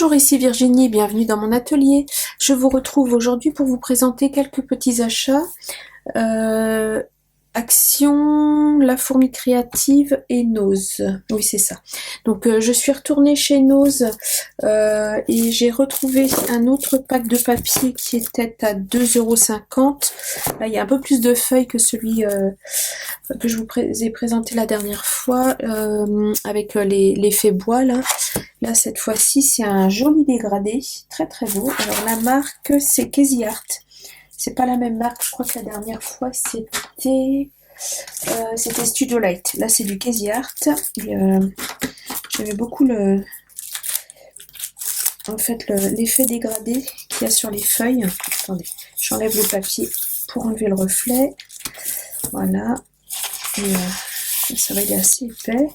Bonjour, ici Virginie, bienvenue dans mon atelier. Je vous retrouve aujourd'hui pour vous présenter quelques petits achats. Action, La Fourmi Créative et Nose. Oui, c'est ça. Donc, je suis retournée chez Nose et j'ai retrouvé un autre pack de papier qui était à 2,50 €. Là, il y a un peu plus de feuilles que celui que je vous ai présenté la dernière fois avec l'effet bois là. Là, cette fois-ci, c'est un joli dégradé, très très beau. Alors, la marque, c'est Casey Art. C'est pas la même marque, je crois que la dernière fois, c'était Studio Light. Là, c'est du Casey Art. J'aimais beaucoup l'effet dégradé qu'il y a sur les feuilles. Attendez, j'enlève le papier pour enlever le reflet. Voilà. Et ça va, il est assez épais.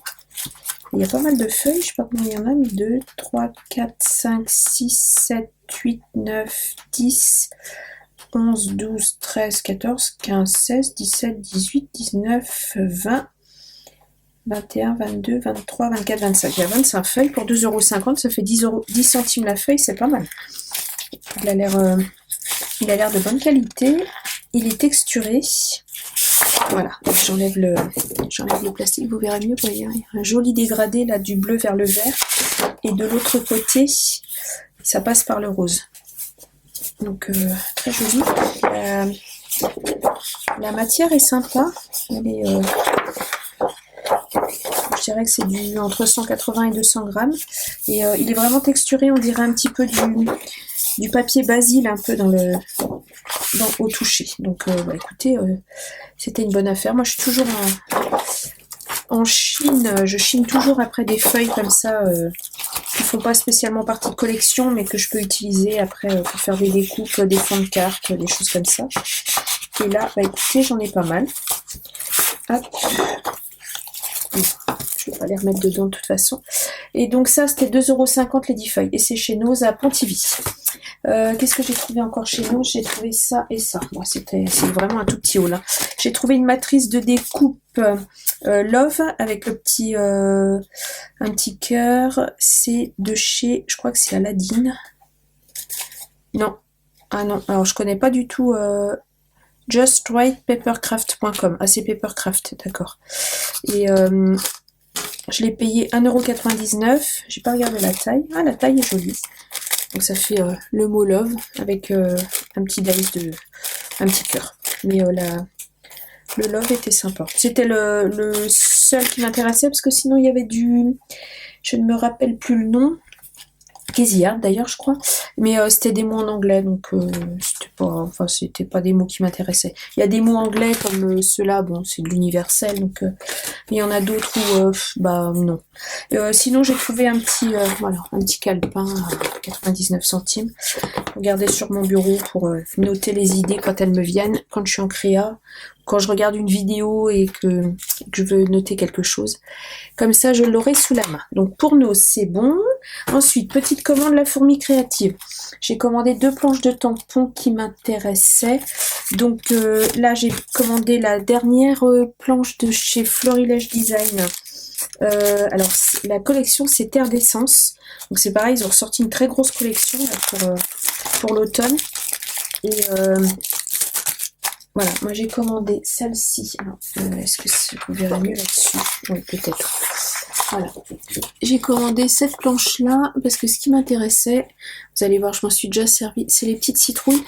Il y a pas mal de feuilles, je sais pas combien il y en a, mais 2, 3, 4, 5, 6, 7, 8, 9, 10, 11, 12, 13, 14, 15, 16, 17, 18, 19, 20, 21, 22, 23, 24, 25. Il y a 25 feuilles pour 2,50 €, ça fait 10 centimes la feuille, c'est pas mal. Il a l'air de bonne qualité, il est texturé. Voilà, j'enlève le plastique, vous verrez mieux. Il y a un joli dégradé là du bleu vers le vert, et de l'autre côté, ça passe par le rose. Donc très joli. La matière est sympa. Elle est, je dirais que c'est entre 180 et 200 grammes. Et il est vraiment texturé, on dirait un petit peu du papier Basile un peu au toucher. Donc écoutez, c'était une bonne affaire. Moi je suis toujours en Chine, je chine toujours après des feuilles comme ça qui font pas spécialement partie de collection, mais que je peux utiliser après pour faire des découpes, des fonds de cartes, des choses comme ça. Et là, écoutez, j'en ai pas mal. Hop. Je vais pas les remettre dedans de toute façon. Et donc ça, c'était 2,50 € les 10 feuilles. Et c'est chez Nose à Pontivy. Qu'est-ce que j'ai trouvé encore chez Nose? J'ai trouvé ça et ça. Bon, c'est vraiment un tout petit haul. Hein. J'ai trouvé une matrice de découpe Love avec un petit cœur. C'est de chez, je crois que c'est Aladdin. Non. Ah non, alors je connais pas du tout justwritepapercraft.com. Ah, c'est Papercraft, d'accord. Et je l'ai payé 1,99 €. J'ai pas regardé la taille. Ah, la taille est jolie. Donc ça fait le mot Love avec un petit dice un petit cœur. Mais le Love était sympa. C'était le seul qui m'intéressait parce que sinon il y avait je ne me rappelle plus le nom. Casey Art d'ailleurs je crois, mais c'était des mots en anglais, donc c'était pas des mots qui m'intéressaient. Il y a des mots anglais comme ceux-là, bon c'est de l'universel, donc il y en a d'autres où non. Sinon j'ai trouvé un petit calepin à 99 centimes. Regardez sur mon bureau pour noter les idées quand elles me viennent, quand je suis en créa, quand je regarde une vidéo et que je veux noter quelque chose. Comme ça, je l'aurai sous la main. Donc pour nous, c'est bon. Ensuite, petite commande La Fourmi Créative. J'ai commandé 2 planches de tampons qui m'intéressaient. Donc là, j'ai commandé la dernière planche de chez Florilège Design. Alors, la collection, c'est Terre d'essence. Donc c'est pareil, ils ont ressorti une très grosse collection là, pour l'automne. Et voilà, moi j'ai commandé celle-ci. Est-ce que vous verrez mieux là-dessus? Oui, peut-être. Voilà. J'ai commandé cette planche-là parce que ce qui m'intéressait, vous allez voir, je m'en suis déjà servi, c'est les petites citrouilles.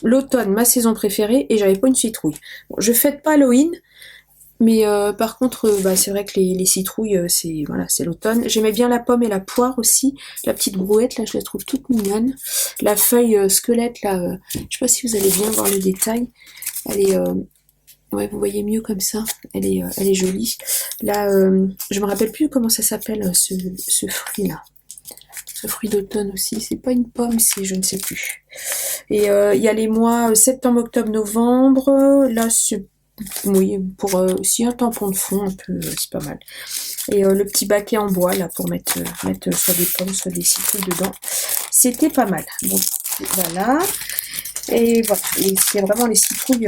L'automne, ma saison préférée, et j'avais pas une citrouille. Bon, je fête pas Halloween, mais par contre, c'est vrai que les citrouilles, c'est l'automne. J'aimais bien la pomme et la poire aussi. La petite brouette, là, je la trouve toute mignonne. La feuille squelette, là, je sais pas si vous allez bien voir le détail. Elle est, ouais, vous voyez mieux comme ça. Elle est jolie. Là, je me rappelle plus comment ça s'appelle ce fruit-là. Ce fruit d'automne aussi. C'est pas une pomme, c'est je ne sais plus. Et il y a les mois septembre, octobre, novembre. Là, oui, pour aussi un tampon de fond, un peu, c'est pas mal. Et le petit baquet en bois, là, pour mettre soit des pommes, soit des citrouilles dedans. C'était pas mal. Bon, voilà. Et voilà. Et c'est vraiment les citrouilles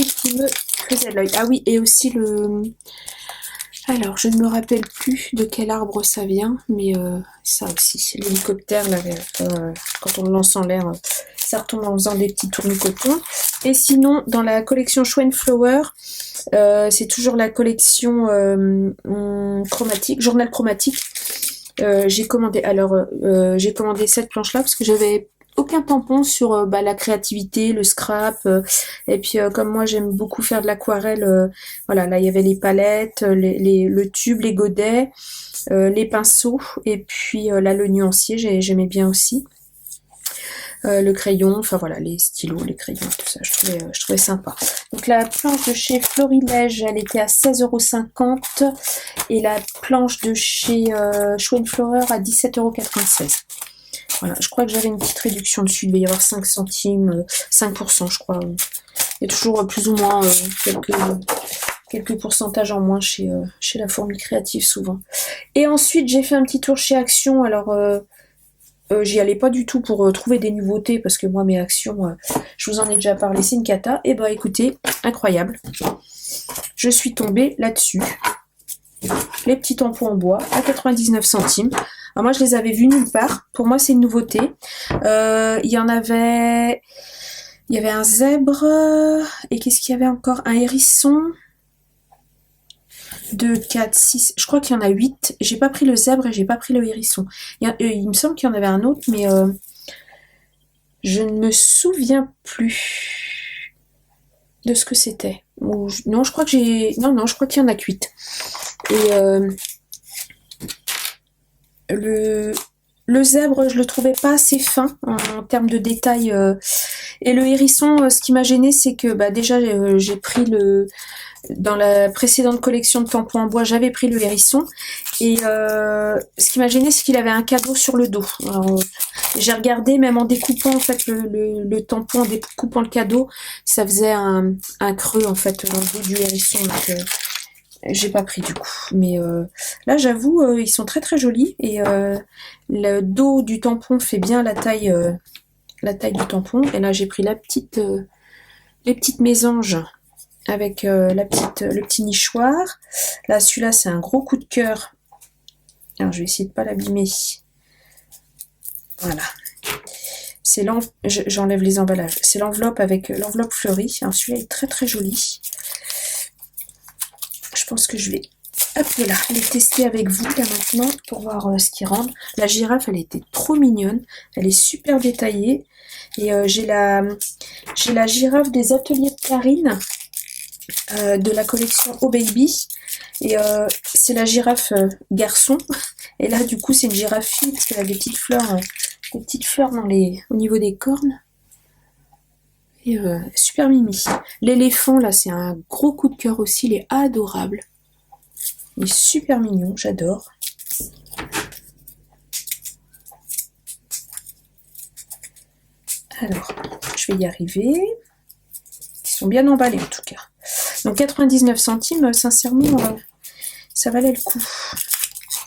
qui me faisaient de l'œil. Ah oui, et aussi Alors, je ne me rappelle plus de quel arbre ça vient, mais ça aussi, l'hélicoptère, là, quand on le lance en l'air, ça retombe en faisant des petits tournicotons. Et sinon, dans la collection Show and Flower, c'est toujours la collection chromatique, journal chromatique. J'ai commandé cette planche-là parce que j'avais aucun tampon sur la créativité, le scrap, et puis comme moi j'aime beaucoup faire de l'aquarelle, voilà, là il y avait les palettes, le tube, les godets, les pinceaux, et puis là le nuancier, j'aimais bien aussi. Le crayon, enfin voilà, les stylos, les crayons, tout ça, je trouvais sympa. Donc la planche de chez Florilège, elle était à 16,50 € et la planche de chez Show & Flower à 17,96 €. Voilà, je crois que j'avais une petite réduction dessus, il devait y avoir 5 centimes, 5% je crois. Il y a toujours plus ou moins quelques pourcentages en moins chez la Fourmi Créative souvent. Et ensuite j'ai fait un petit tour chez Action, alors j'y allais pas du tout pour trouver des nouveautés parce que moi mes Actions, je vous en ai déjà parlé, c'est une cata. Et bah écoutez, incroyable, je suis tombée là-dessus. Les petits tampons en bois à 99 centimes. Alors moi je les avais vus nulle part, pour moi c'est une nouveauté. Il y avait un zèbre, et qu'est-ce qu'il y avait encore, un hérisson, 2, 4, 6, je crois qu'il y en a 8. J'ai pas pris le zèbre et j'ai pas pris le hérisson. Il me semble qu'il y en avait un autre, mais je ne me souviens plus de ce que c'était. Non, je crois que je crois qu'il y en a que 8. Et le zèbre, je le trouvais pas assez fin en termes de détails. Et le hérisson, ce qui m'a gêné, c'est que déjà j'ai pris dans la précédente collection de tampons en bois, j'avais pris le hérisson. Et ce qui m'a gêné, c'est qu'il avait un cadeau sur le dos. Alors, j'ai regardé, même en découpant en fait le tampon, en découpant le cadeau, ça faisait un creux en fait dans le dos du hérisson. Donc j'ai pas pris du coup. Mais là, j'avoue, ils sont très très jolis. Et le dos du tampon fait bien la taille du tampon. Et là, j'ai pris les petites mésanges avec le petit nichoir. Là, celui-là, c'est un gros coup de cœur. Alors, je vais essayer de pas l'abîmer. Voilà. J'enlève les emballages. C'est l'enveloppe avec l'enveloppe fleurie. Alors, celui-là est très très joli. Je pense que je vais les tester avec vous là maintenant pour voir ce qu'ils rendent. La girafe, elle était trop mignonne. Elle est super détaillée. Et j'ai la girafe des ateliers de Karine de la collection Oh Baby. Et c'est la girafe garçon. Et là, du coup, c'est une girafe fille parce qu'elle a des petites fleurs au niveau des cornes. Et super mimi. L'éléphant, là, c'est un gros coup de cœur aussi. Il est adorable. Il est super mignon, j'adore. Alors, je vais y arriver. Ils sont bien emballés en tout cas. Donc 99 centimes, sincèrement, ça valait le coup.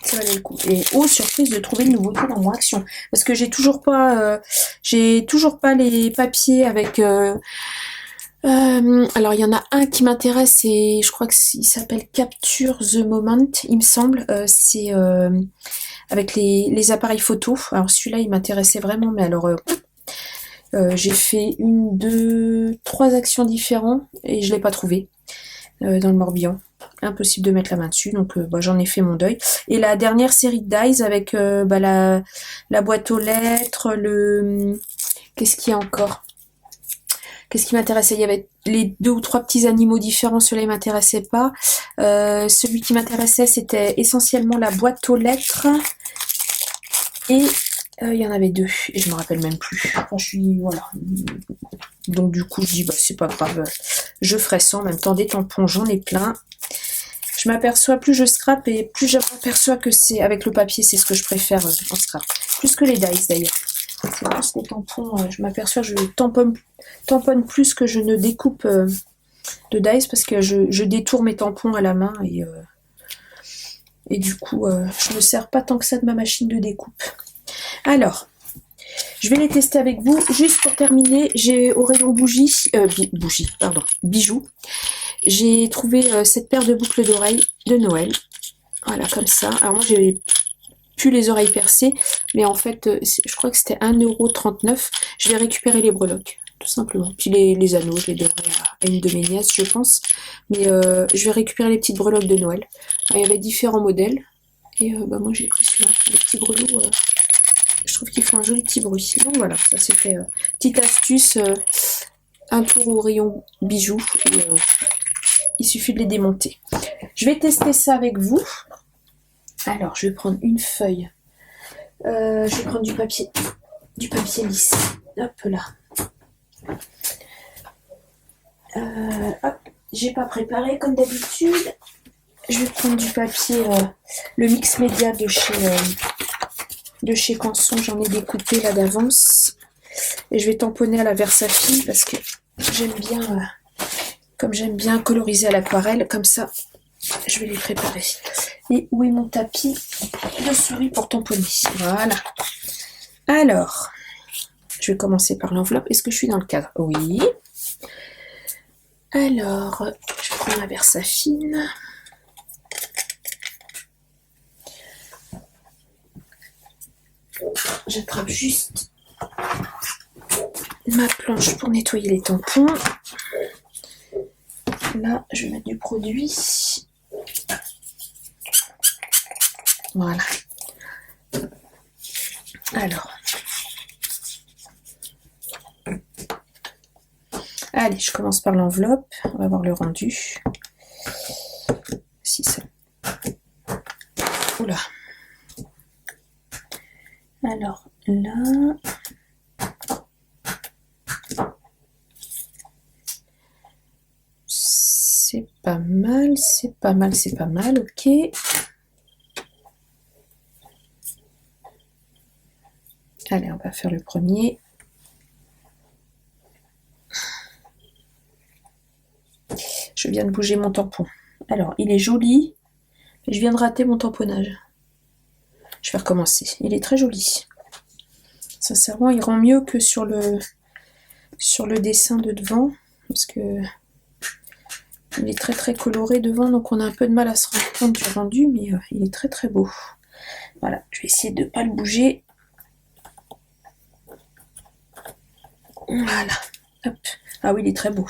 Ça valait le coup. Et surprise de trouver une nouveauté dans mon Action. Parce que j'ai toujours pas les papiers avec... alors il y en a un qui m'intéresse et je crois qu'il s'appelle Capture the Moment, il me semble. C'est avec les appareils photo. Alors celui-là il m'intéressait vraiment, mais alors j'ai fait 1, 2, 3 actions différentes et je l'ai pas trouvé dans le Morbihan. Impossible de mettre la main dessus, donc j'en ai fait mon deuil. Et la dernière série de dies avec la boîte aux lettres, qu'est-ce qu'il y a encore? Qu'est-ce qui m'intéressait? Il y avait les 2 ou 3 petits animaux différents, ceux-là ils m'intéressaient pas. Celui qui m'intéressait, c'était essentiellement la boîte aux lettres. Et il y en avait 2, et je me rappelle même plus. Enfin, voilà. Donc du coup, je dis, c'est pas grave, je ferai ça en même temps. Des tampons, j'en ai plein. Je m'aperçois, plus je scrape et plus je m'aperçois que c'est avec le papier, c'est ce que je préfère en scrap. Plus que les dies d'ailleurs. C'est plus les tampons, je m'aperçois que je tamponne plus que je ne découpe de dies parce que je détourne mes tampons à la main et du coup je me sers pas tant que ça de ma machine de découpe. Alors, je vais les tester avec vous. Juste pour terminer, j'ai au rayon bijoux, j'ai trouvé cette paire de boucles d'oreilles de Noël. Voilà, comme ça. Alors moi, j'ai plus les oreilles percées, mais en fait, je crois que c'était 1,39 €. Je vais récupérer les breloques, tout simplement. Puis les anneaux, je les donnerai à une de mes nièces, je pense. Mais je vais récupérer les petites breloques de Noël. Alors, il y avait différents modèles. Et bah, moi, j'ai pris celui-là. Les petits grelots, je trouve qu'ils font un joli petit bruit. Donc voilà, ça c'était petite astuce, un tour au rayon bijoux. Et, il suffit de les démonter. Je vais tester ça avec vous. Alors, je vais prendre une feuille. Je vais prendre du papier lisse. Hop là. Hop, j'ai pas préparé comme d'habitude. Je vais prendre du papier, le mix média de chez Canson. J'en ai découpé là d'avance. Et je vais tamponner à la Versafine parce que j'aime bien, comme j'aime bien coloriser à l'aquarelle, comme ça, je vais les préparer. Et où est mon tapis de souris pour tamponner? Voilà. Alors, je vais commencer par l'enveloppe. Est-ce que je suis dans le cadre? Oui. Alors, je prends ma Versafine. J'attrape juste ma planche pour nettoyer les tampons. Là, je vais mettre du produit. Voilà. Alors. Allez, je commence par l'enveloppe. On va voir le rendu. Si ça... Oula. Alors, là... C'est pas mal, c'est pas mal, c'est pas mal, ok. Allez, on va faire le premier. Je viens de bouger mon tampon. Alors, il est joli, mais je viens de rater mon tamponnage. Je vais recommencer. Il est très joli. Sincèrement, il rend mieux que sur le dessin de devant, parce que il est très très coloré devant, donc on a un peu de mal à se rendre compte du rendu, mais il est très très beau. Voilà, je vais essayer de ne pas le bouger. Voilà, hop. Ah oui, il est très beau.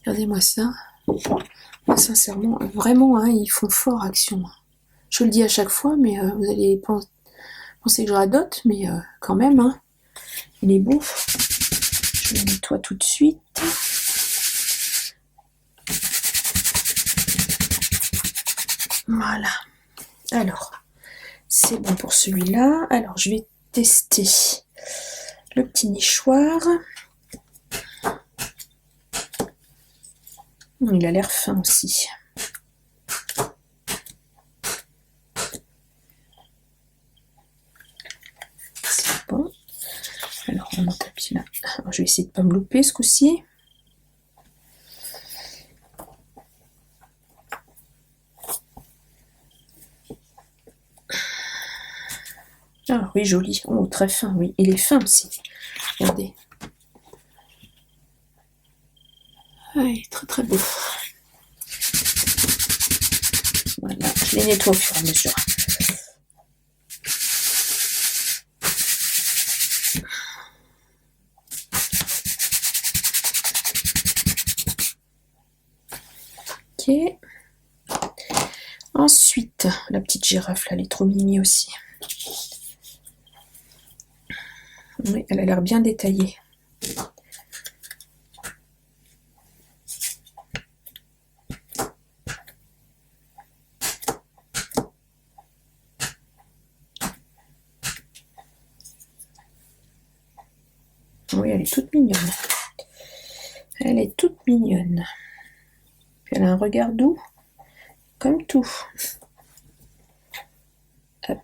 Regardez-moi ça. Moi, sincèrement, vraiment, hein, ils font fort Action. Je le dis à chaque fois, mais vous allez penser que je radote, mais quand même, hein, il est beau. Je le nettoie tout de suite. Voilà. Alors, c'est bon pour celui-là. Alors, je vais tester le petit nichoir. Il a l'air fin aussi. C'est bon. Alors, on a mon tapis là. Alors, je vais essayer de ne pas me louper ce coup-ci. Ah oui, joli. Oh, très fin, oui. Il est fin aussi. Regardez. Ah, il est très très beau. Voilà, je les nettoie au fur et à mesure. Ok. Ensuite, la petite girafe, là, elle est trop mimi aussi. Oui, elle a l'air bien détaillée. Oui, elle est toute mignonne. Elle est toute mignonne. Puis elle a un regard doux, comme tout. Hop.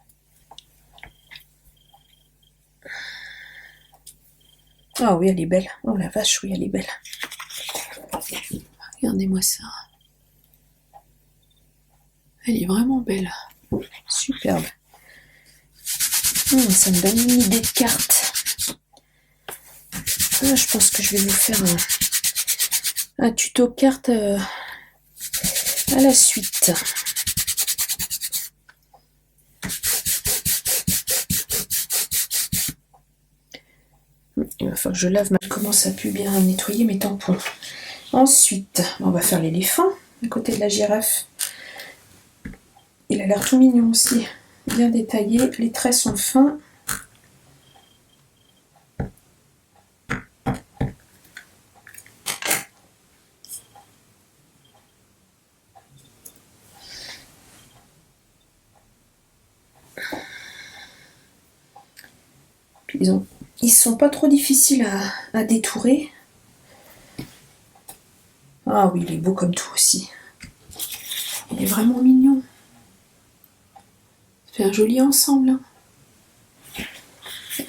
Ah oui, elle est belle. Oh la vache, oui, elle est belle. Regardez-moi ça. Elle est vraiment belle. Superbe. Ça me donne une idée de carte. Ah, je pense que je vais vous faire un tuto carte à la suite. Il va falloir que je lave, je commence à plus bien nettoyer mes tampons. Ensuite, on va faire l'éléphant à côté de la girafe. Il a l'air tout mignon aussi, bien détaillé, les traits sont fins. Puis ils sont pas trop difficiles à détourer. Ah oui, il est beau comme tout aussi. Il est vraiment mignon. Ça fait un joli ensemble. Hein.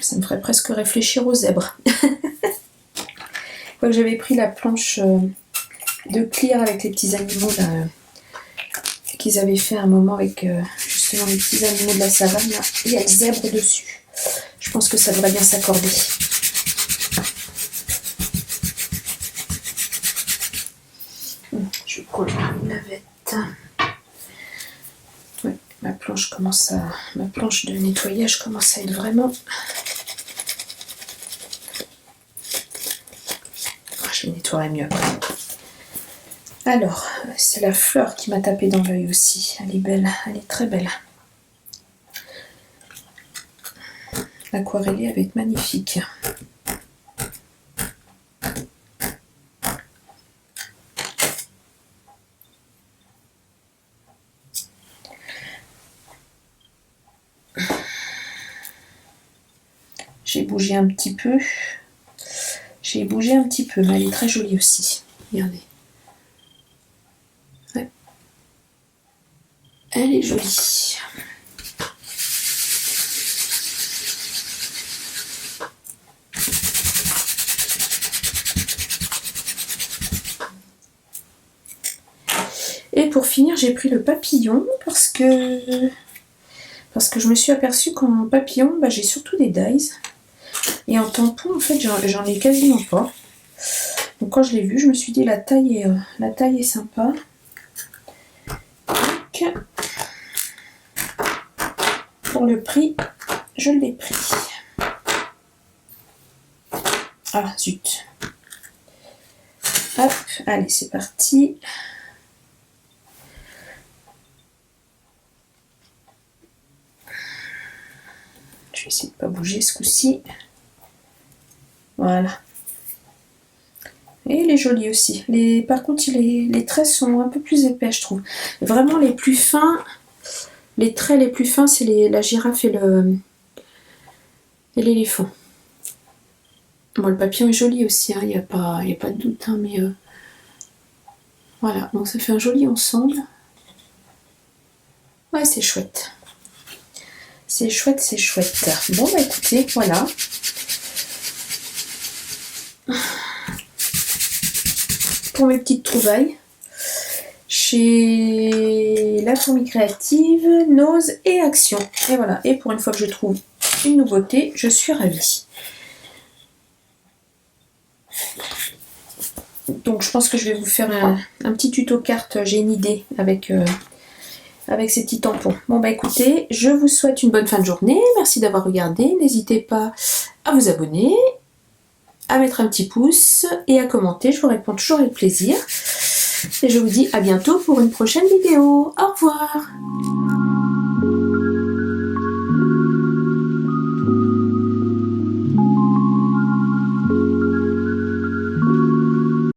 Ça me ferait presque réfléchir aux zèbres. Quand j'avais pris la planche de clear avec les petits animaux là, qu'ils avaient fait à un moment avec justement les petits animaux de la savane, là, il y a le zèbre dessus. Je pense que ça devrait bien s'accorder. Je vais coller une navette. Ouais, ma planche de nettoyage commence à être vraiment. Je les nettoierai mieux après. Alors, c'est la fleur qui m'a tapé dans l'œil aussi. Elle est belle, elle est très belle. L'aquarellée va être magnifique. J'ai bougé un petit peu. Mais elle est très jolie aussi. Regardez. Ouais. Elle est jolie. Et pour finir, j'ai pris le papillon parce que je me suis aperçue qu'en papillon, j'ai surtout des dies. Et en tampon, en fait, j'en ai quasiment pas. Donc quand je l'ai vu, je me suis dit la taille est sympa. Donc, pour le prix, je l'ai pris. Ah zut. Hop, allez, c'est parti. Je vais essayer de ne pas bouger ce coup-ci. Voilà. Et il est joli aussi. Par contre, les traits sont un peu plus épais, je trouve. Vraiment, les plus fins, les traits les plus fins, c'est la girafe et l'éléphant. Bon, le papillon est joli aussi, il n'y a pas de doute, hein, mais voilà. Donc ça fait un joli ensemble. Ouais, c'est chouette. C'est chouette, c'est chouette. Bon, écoutez, voilà. Pour mes petites trouvailles chez La Fourmi Créative, Nose et Action. Et voilà, et pour une fois que je trouve une nouveauté, je suis ravie. Donc je pense que je vais vous faire un petit tuto carte, j'ai une idée avec ces petits tampons. Bon écoutez, je vous souhaite une bonne fin de journée, merci d'avoir regardé, n'hésitez pas à vous abonner, à mettre un petit pouce et à commenter, je vous réponds toujours avec plaisir. Et je vous dis à bientôt pour une prochaine vidéo. Au revoir!